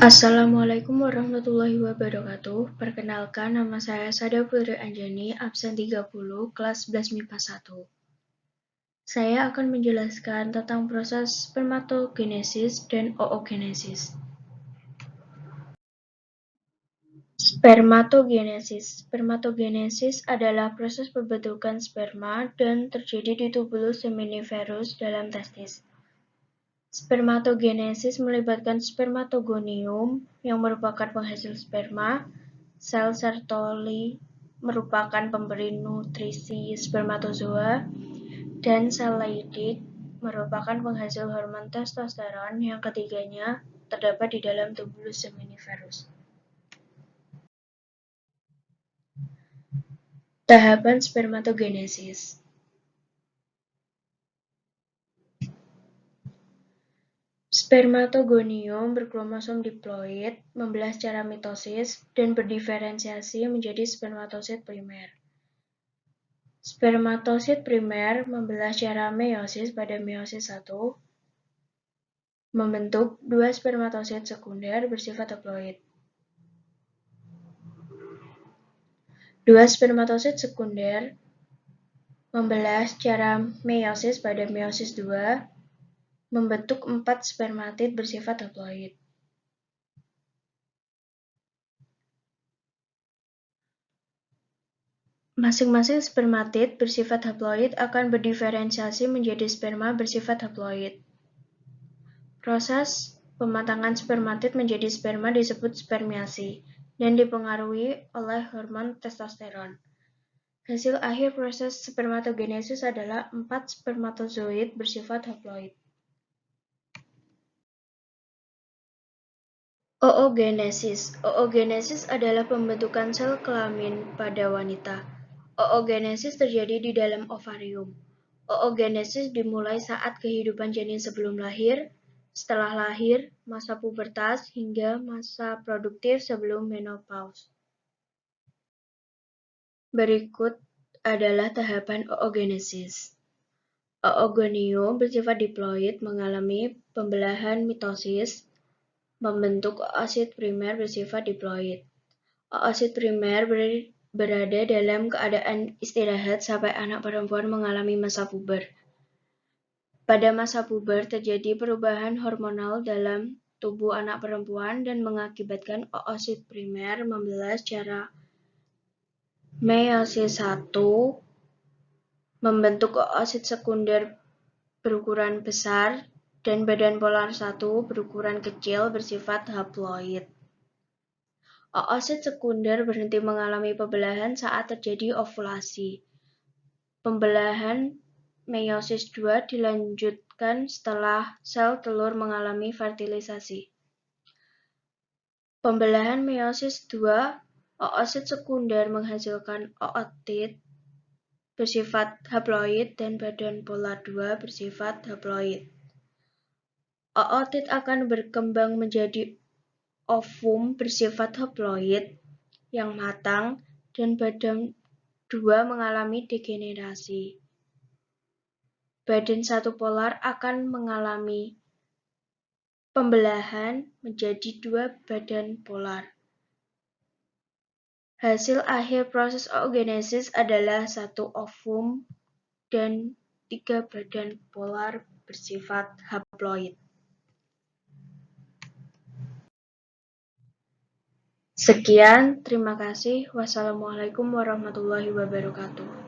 Assalamualaikum warahmatullahi wabarakatuh. Perkenalkan, nama saya Sada Putri Anjani, absen 30, kelas 11 MIPA 1. Saya akan menjelaskan tentang proses spermatogenesis dan oogenesis. Spermatogenesis adalah proses pembentukan sperma dan terjadi di tubulus seminiferus dalam testis. Spermatogenesis melibatkan spermatogonium yang merupakan penghasil sperma, sel Sertoli merupakan pemberi nutrisi spermatozoa, dan sel Leydig merupakan penghasil hormon testosteron yang ketiganya terdapat di dalam tubulus seminiferus. Tahapan spermatogenesis. Spermatogonium berkromosom diploid, membelah secara mitosis, dan berdiferensiasi menjadi spermatosit primer. Spermatosit primer membelah secara meiosis pada meiosis 1, membentuk dua spermatosit sekunder bersifat haploid. Dua spermatosit sekunder membelah secara meiosis pada meiosis 2, membentuk 4 spermatid bersifat haploid. Masing-masing spermatid bersifat haploid akan berdiferensiasi menjadi sperma bersifat haploid. Proses pematangan spermatid menjadi sperma disebut spermiasi dan dipengaruhi oleh hormon testosteron. Hasil akhir proses spermatogenesis adalah 4 spermatozoid bersifat haploid. Oogenesis adalah pembentukan sel kelamin pada wanita. Oogenesis terjadi di dalam ovarium. Oogenesis dimulai saat kehidupan janin sebelum lahir, setelah lahir, masa pubertas, hingga masa produktif sebelum menopause. Berikut adalah tahapan oogenesis. Oogonium bersifat diploid mengalami pembelahan mitosis, membentuk oosit primer bersifat diploid. Oosit primer berada dalam keadaan istirahat sampai anak perempuan mengalami masa puber. Pada masa puber terjadi perubahan hormonal dalam tubuh anak perempuan dan mengakibatkan oosit primer membelah secara meiosis 1, membentuk oosit sekunder berukuran besar dan badan polar 1 berukuran kecil bersifat haploid. Oosit sekunder berhenti mengalami pembelahan saat terjadi ovulasi. Pembelahan meiosis 2 dilanjutkan setelah sel telur mengalami fertilisasi. Pembelahan meiosis 2, oosit sekunder menghasilkan ootid bersifat haploid dan badan polar 2 bersifat haploid. Ootid akan berkembang menjadi ovum bersifat haploid yang matang dan badan 2 mengalami degenerasi. Badan 1 polar akan mengalami pembelahan menjadi 2 badan polar. Hasil akhir proses oogenesis adalah 1 ovum dan 3 badan polar bersifat haploid. Sekian, terima kasih. Wassalamualaikum warahmatullahi wabarakatuh.